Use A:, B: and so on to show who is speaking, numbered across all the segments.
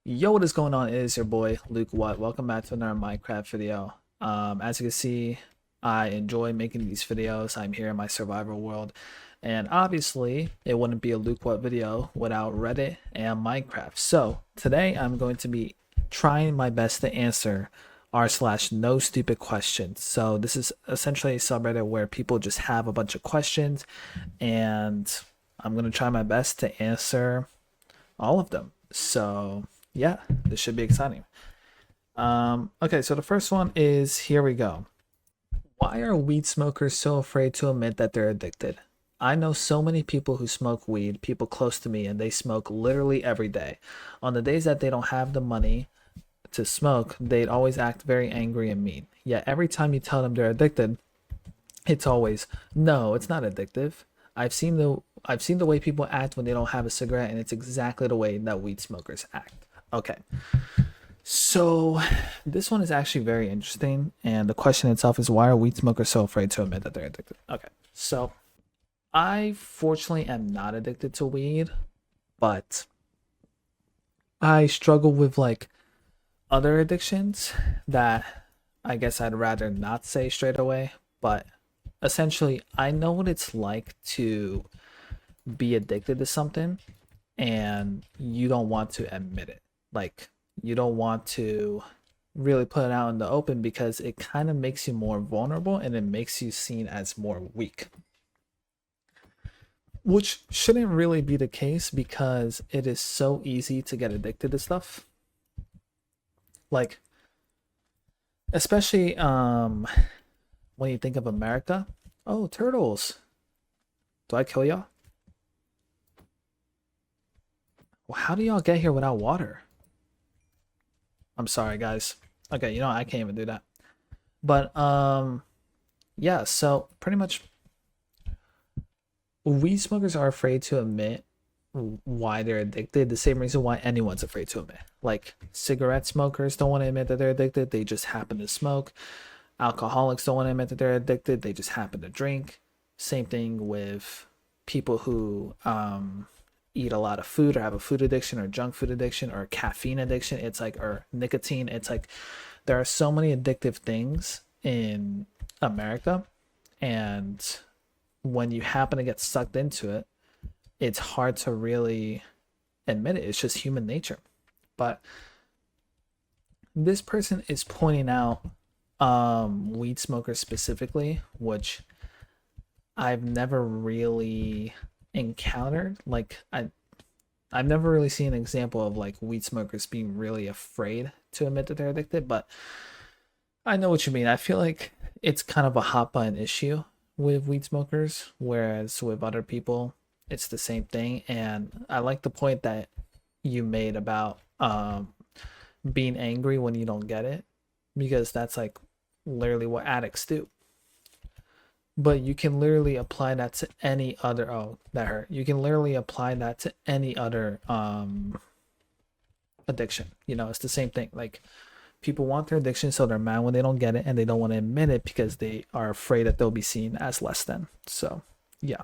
A: Yo, what is going on? It is your boy Luke Watt. Welcome back to another Minecraft video. As you can see, I enjoy making these videos. I'm here in my survival world, and obviously, it wouldn't be a Luke Watt video without Reddit and Minecraft. So today, I'm going to be trying my best to answer r/slash no stupid questions. So this is essentially a subreddit where people just have a bunch of questions, and I'm gonna try my best to answer all of them. So yeah, this should be exciting. Okay, so the first one is here we go. Why are weed smokers so afraid to admit that they're addicted? I know so many people who smoke weed, people close to me, and they smoke literally every day. On the days that they don't have the money to smoke, they'd always act very angry and mean. Yet every time you tell them they're addicted, it's always, no, it's not addictive. I've seen the way people act when they don't have a cigarette, and it's exactly the way that weed smokers act. Okay. So this one is actually very interesting, and the question itself is, why are weed smokers so afraid to admit that they're addicted? Okay. So I fortunately am not addicted to weed, but I struggle with like other addictions that I guess I'd rather not say straight away, but essentially I know what it's like to be addicted to something and you don't want to admit it. Like, you don't want to really put it out in the open because it kind of makes you more vulnerable and it makes you seen as more weak. Which shouldn't really be the case because it is so easy to get addicted to stuff. Like, especially when you think of America. Oh, turtles. Do I kill y'all? Well, how do y'all get here without water? I'm sorry, guys. Okay, I can't even do that. But yeah, so pretty much weed smokers are afraid to admit why they're addicted, the same reason why anyone's afraid to admit. Like, cigarette smokers don't want to admit that they're addicted, they just happen to smoke. Alcoholics don't want to admit that they're addicted, they just happen to drink. Same thing with people who eat a lot of food or have a food addiction or junk food addiction or caffeine addiction. It's like, or nicotine. It's like there are so many addictive things in America, and when you happen to get sucked into it, it's hard to really admit it. It's just human nature. But this person is pointing out weed smokers specifically, which I've never really encountered. Like, I've never really seen an example of like weed smokers being really afraid to admit that they're addicted, but I know what you mean. I feel like it's kind of a hot button issue with weed smokers, whereas with other people, it's the same thing. And I like the point that you made about being angry when you don't get it, because that's like literally what addicts do. But you can literally apply that to any other, oh, that hurt. You can literally apply that to any other addiction. It's the same thing. Like, people want their addiction, so they're mad when they don't get it, and they don't want to admit it because they are afraid that they'll be seen as less than. So yeah.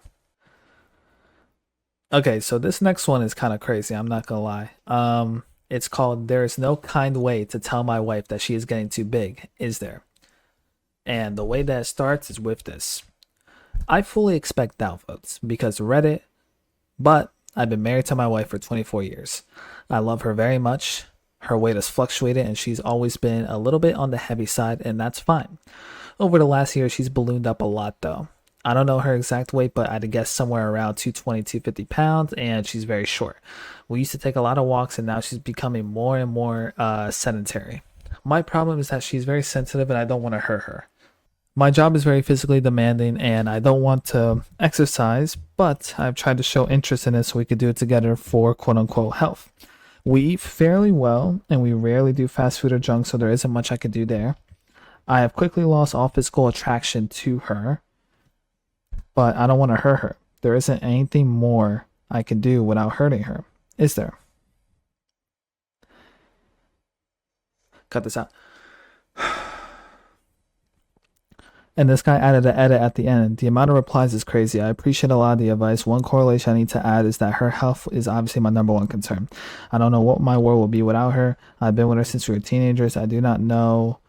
A: Okay, so this next one is kind of crazy, I'm not gonna lie. It's called, there is no kind way to tell my wife that she is getting too big, is there? And the way that it starts is with this. I fully expect downvotes because Reddit, but I've been married to my wife for 24 years. I love her very much. Her weight has fluctuated and she's always been a little bit on the heavy side, and that's fine. Over the last year, she's ballooned up a lot though. I don't know her exact weight, but I'd guess somewhere around 220, 250 pounds, and she's very short. We used to take a lot of walks, and now she's becoming more and more sedentary. My problem is that she's very sensitive and I don't want to hurt her. My job is very physically demanding and I don't want to exercise, but I've tried to show interest in it so we could do it together for quote unquote health. We eat fairly well and we rarely do fast food or junk, so there isn't much I could do there. I have quickly lost all physical attraction to her, but I don't want to hurt her. There isn't anything more I can do without hurting her, is there? Cut this out. And this guy added an edit at the end. The amount of replies is crazy. I appreciate a lot of the advice. One correlation I need to add is that her health is obviously my number one concern. I don't know what my world will be without her. I've been with her since we were teenagers. I do not know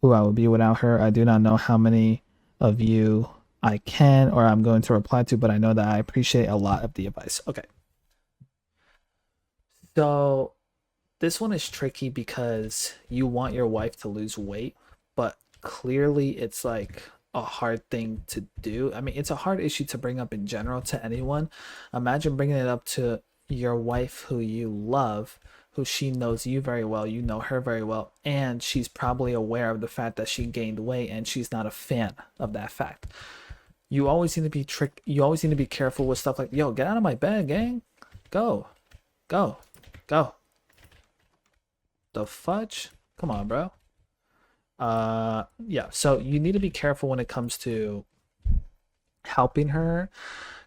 A: who I would be without her. I do not know how many of you I can or I'm going to reply to, but I know that I appreciate a lot of the advice. Okay. So this one is tricky because you want your wife to lose weight, but clearly it's like a hard thing to do. I mean, it's a hard issue to bring up in general to anyone. Imagine bringing it up to your wife who you love, who she knows you very well, you know her very well, and she's probably aware of the fact that she gained weight and she's not a fan of that fact. You always need to be you always need to be careful with stuff like, yo, get out of my bed, gang. Go. Go. Go. The fudge? Come on, bro. Yeah, so you need to be careful when it comes to helping her,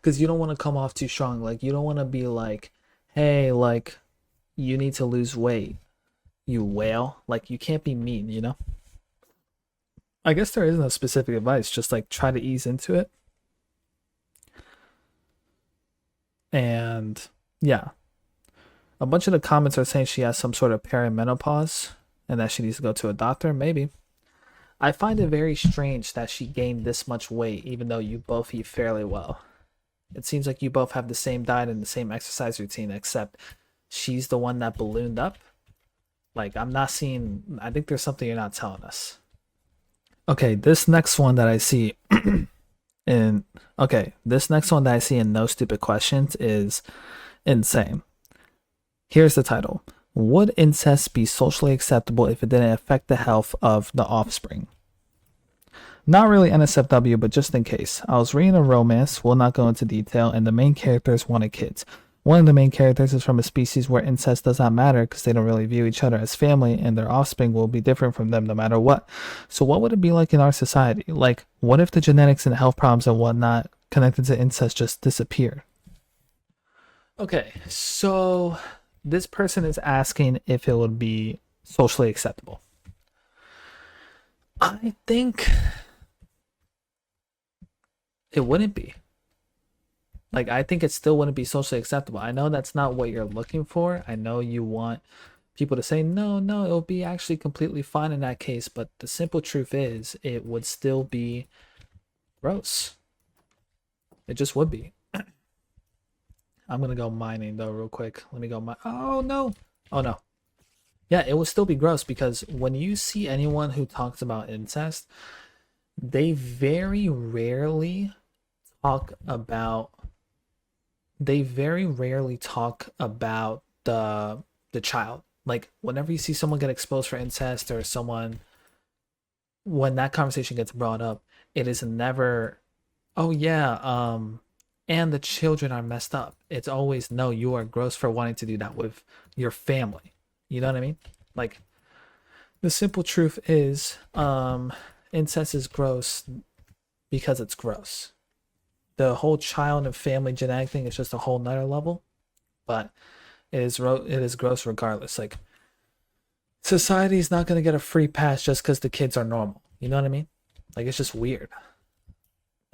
A: because you don't want to come off too strong. Like, you don't want to be like, hey, like, you need to lose weight, you whale. Like, you can't be mean, you know? I guess there isn't a specific advice, just like try to ease into it. And yeah, a bunch of the comments are saying she has some sort of perimenopause and that she needs to go to a doctor. Maybe. I find it very strange that she gained this much weight even though you both eat fairly well. It seems like you both have the same diet and the same exercise routine, except she's the one that ballooned up. Like, I'm not seeing, I think there's something you're not telling us. Okay, this next one that I see in this next one that I see in No Stupid Questions is insane. Here's the title. Would incest be socially acceptable if it didn't affect the health of the offspring? Not really NSFW, but just in case. I was reading a romance, will not go into detail, and the main characters wanted kids. One of the main characters is from a species where incest does not matter because they don't really view each other as family and their offspring will be different from them no matter what. So what would it be like in our society? Like, what if the genetics and health problems and whatnot connected to incest just disappeared? Okay, so this person is asking if it would be socially acceptable. I think it wouldn't be. Like, I think it still wouldn't be socially acceptable. I know that's not what you're looking for. I know you want people to say, no, it'll be actually completely fine in that case. But the simple truth is, it would still be gross. It just would be. I'm going to go mining, though, real quick. Let me go mine. Oh, no. Oh, no. Yeah, it will still be gross because when you see anyone who talks about incest, they very rarely talk about the child. Like, whenever you see someone get exposed for incest or someone, when that conversation gets brought up, it is never, oh yeah, and the children are messed up. It's always, no, you are gross for wanting to do that with your family. You know what I mean? Like, the simple truth is, incest is gross because it's gross. The whole child and family genetic thing is just a whole nother level, but it is gross regardless. Like, society is not gonna get a free pass just because the kids are normal. You know what I mean? Like, it's just weird,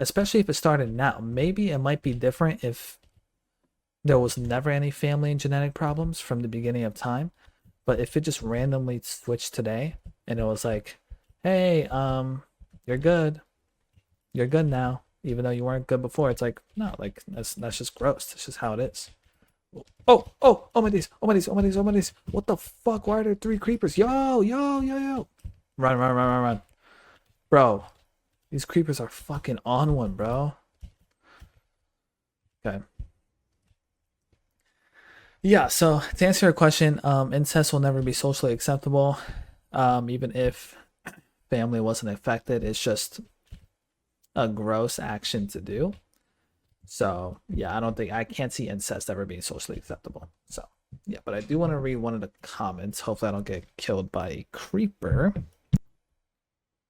A: especially if it started now. Maybe it might be different if there was never any family and genetic problems from the beginning of time. But if it just randomly switched today and it was like, hey, you're good now, even though you weren't good before, it's like, no, like, that's just gross. That's just how it is. Oh my days. What the fuck? Why are there 3 creepers? Yo. Run. Bro, these creepers are fucking on one, bro. Okay. Yeah, so to answer your question, incest will never be socially acceptable. Even if family wasn't affected, it's just a gross action to do. So yeah, I can't see incest ever being socially acceptable. So yeah, but I do want to read one of the comments. Hopefully I don't get killed by a creeper.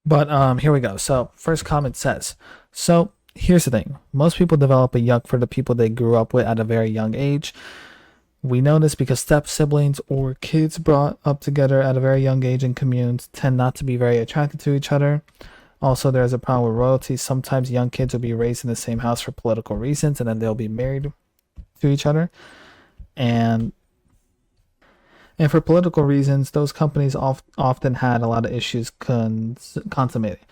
A: But here we go. So first comment says, so here's the thing. Most people develop a yuck for the people they grew up with at a very young age. We know this because step siblings or kids brought up together at a very young age in communes tend not to be very attracted to each other. Also, there's a problem with royalty. Sometimes young kids will be raised in the same house for political reasons, and then they'll be married to each other. And and for political reasons, those companies often had a lot of issues consummating.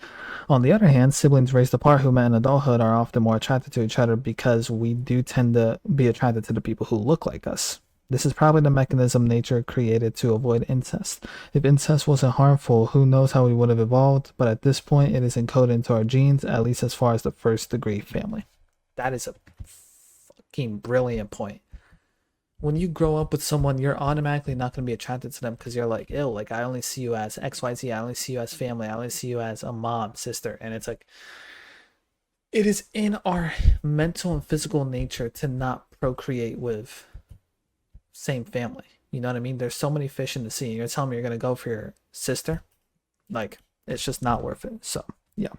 A: On the other hand, siblings raised apart who met in adulthood are often more attracted to each other because we do tend to be attracted to the people who look like us. This is probably the mechanism nature created to avoid incest. If incest wasn't harmful, who knows how we would have evolved, but at this point, it is encoded into our genes, at least as far as the first degree family. That is a fucking brilliant point. When you grow up with someone, you're automatically not going to be attracted to them because you're like, ill, like, I only see you as XYZ, I only see you as family, I only see you as a mom, sister. And it's like, it is in our mental and physical nature to not procreate with same family. You know what I mean? There's so many fish in the sea. You're telling me you're going to go for your sister? Like, it's just not worth it. So, yeah.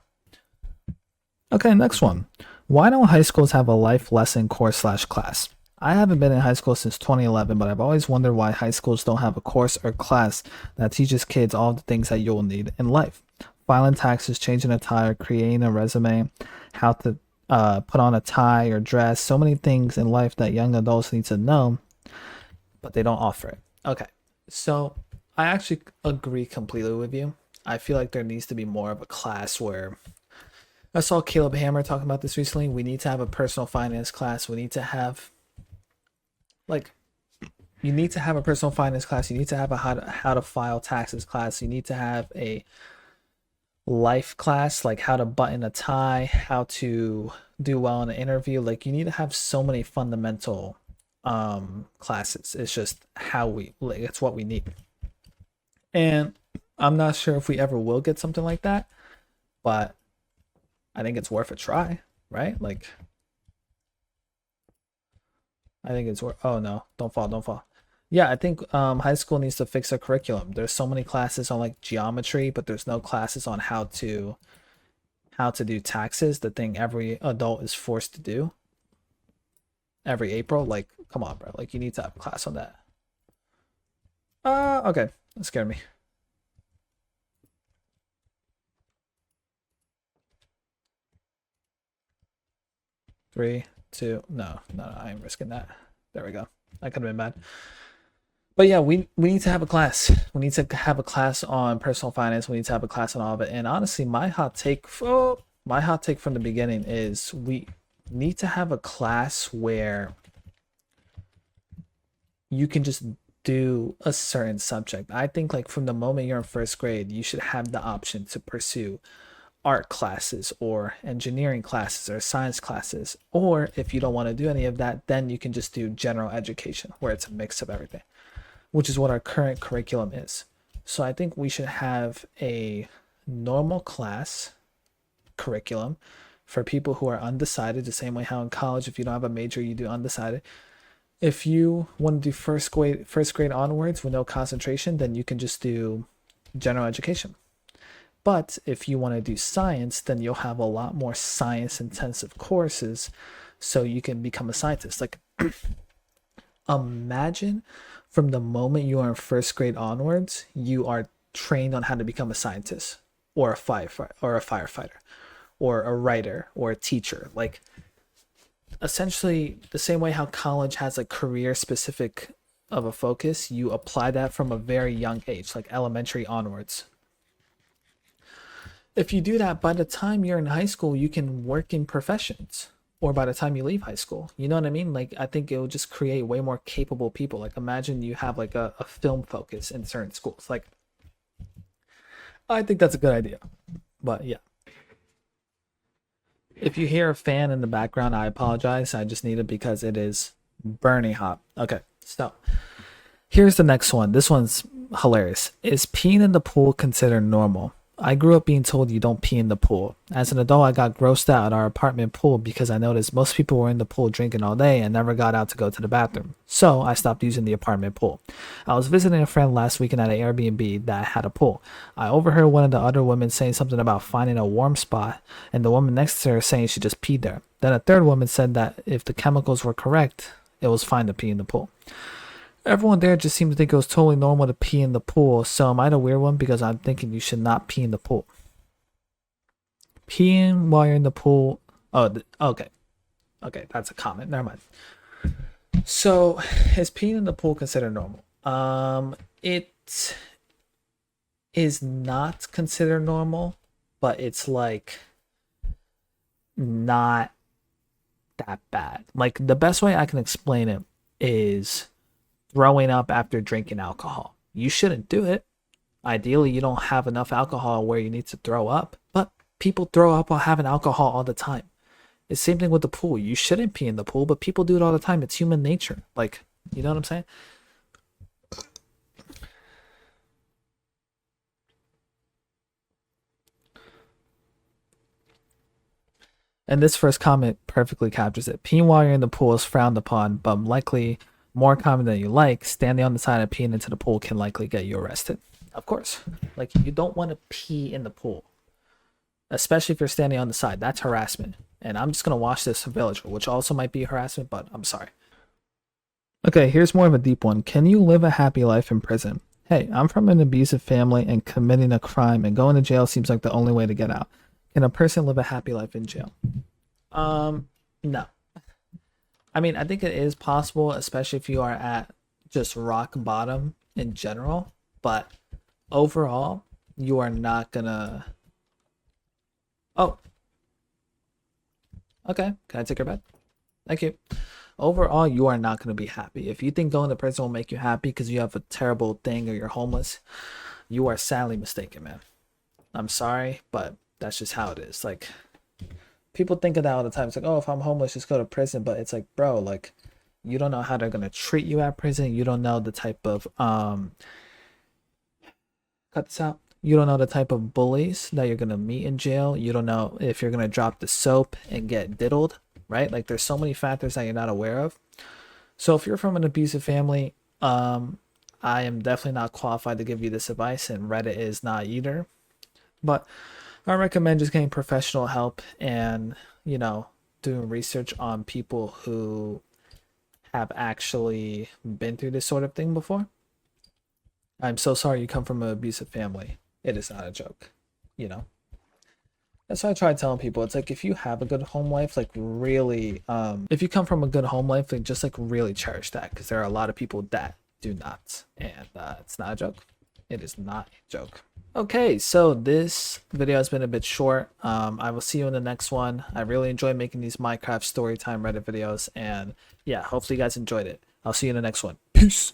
A: Okay, next one. Why don't high schools have a life lesson course slash class? I haven't been in high school since 2011, but I've always wondered why high schools don't have a course or class that teaches kids all the things that you'll need in life. Filing taxes, changing a tire, creating a resume, how to put on a tie or dress, so many things in life that young adults need to know, but they don't offer it. Okay, so I actually agree completely with you. I feel like there needs to be more of a class where I saw Caleb Hammer talking about this recently. We need to have a personal finance class. We need to have like you need to have a personal finance class. You need to have a how to file taxes class. You need to have a life class, like how to button a tie, how to do well in an interview. Like you need to have so many fundamental classes. It's just how we like it's what we need. And I'm not sure if we ever will get something like that, but I think it's worth a try, right? Like I think it's worth. Oh no, don't fall, don't fall. Yeah, I think high school needs to fix their curriculum. There's so many classes on like geometry, but there's no classes on how to do taxes, the thing every adult is forced to do every April. Like, come on, bro. Like, you need to have a class on that. Okay, that scared me. Three, two, no, no, no, I ain't risking that. There we go. That could have been bad. But yeah, we need to have a class. We need to have a class on personal finance. We need to have a class on all of it. And honestly, my hot take from the beginning is we need to have a class where you can just do a certain subject. I think like from the moment you're in first grade, you should have the option to pursue art classes or engineering classes or science classes. Or if you don't want to do any of that, then you can just do general education where it's a mix of everything, which is what our current curriculum is. So I think we should have a normal class curriculum for people who are undecided, the same way how in college, if you don't have a major, you do undecided. If you want to do first grade onwards with no concentration, then you can just do general education. But if you want to do science, then you'll have a lot more science intensive courses so you can become a scientist. Like imagine from the moment you are in first grade onwards, you are trained on how to become a scientist or a firefighter or a writer or a teacher. Like essentially the same way how college has a career specific of a focus, you apply that from a very young age, like elementary onwards. If you do that, by the time you're in high school, you can work in professions. Or by the time you leave high school, you know what I mean? Like, I think it will just create way more capable people. Like, imagine you have like a film focus in certain schools. Like, I think that's a good idea. But yeah, if you hear a fan in the background, I apologize. I just need it because it is burning hot. Okay, so here's the next one. This one's hilarious. Is peeing in the pool considered normal? I grew up being told you don't pee in the pool. As an adult, I got grossed out at our apartment pool because I noticed most people were in the pool drinking all day and never got out to go to the bathroom. So I stopped using the apartment pool. I was visiting a friend last weekend at an Airbnb that had a pool. I overheard one of the other women saying something about finding a warm spot and the woman next to her saying she just peed there. Then a third woman said that if the chemicals were correct, it was fine to pee in the pool. Everyone there just seemed to think it was totally normal to pee in the pool. So am I the weird one because I'm thinking you should not pee in the pool? peeing while you're in the pool. Oh, okay. Okay, that's a comment. Never mind. So, is peeing in the pool considered normal? It is not considered normal, but it's like not that bad. Like the best way I can explain it is throwing up after drinking alcohol. You shouldn't do it. Ideally, you don't have enough alcohol where you need to throw up, but people throw up while having alcohol all the time. It's the same thing with the pool. You shouldn't pee in the pool, but people do it all the time. It's human nature. Like, you know what I'm saying? And this first comment perfectly captures it. Peeing while you're in the pool is frowned upon, but likely more common than you like. Standing on the side and peeing into the pool can likely get you arrested. Of course. Like, you don't want to pee in the pool, especially if you're standing on the side. That's harassment. And I'm just going to watch this villager, which also might be harassment, but I'm sorry. Okay, here's more of a deep one. Can you live a happy life in prison? Hey, I'm from an abusive family and committing a crime and going to jail seems like the only way to get out. Can a person live a happy life in jail? No. I mean, I think it is possible, especially if you are at just rock bottom in general, but overall, you are not gonna. Oh, okay. Can I take your bet? Thank you. Overall, you are not going to be happy. If you think going to prison will make you happy because you have a terrible thing or you're homeless, you are sadly mistaken, man. I'm sorry, but that's just how it is. Like, people think of that all the time. It's like, oh, if I'm homeless, just go to prison. But it's like, bro, like, you don't know how they're going to treat you at prison. You don't know the type of, cut this out. You don't know the type of bullies that you're going to meet in jail. You don't know if you're going to drop the soap and get diddled, right? Like, there's so many factors that you're not aware of. So if you're from an abusive family, I am definitely not qualified to give you this advice, and Reddit is not either. But I recommend just getting professional help and, doing research on people who have actually been through this sort of thing before. I'm so sorry you come from an abusive family. It is not a joke, you know. That's why I try telling people. It's like if you have a good home life, like really, if you come from a good home life, like just like really cherish that because there are a lot of people that do not, and it's not a joke. It is not a joke. Okay, so this video has been a bit short. I will see you in the next one. I really enjoy making these Minecraft storytime Reddit videos, and yeah, hopefully you guys enjoyed it. I'll see you in the next one. Peace.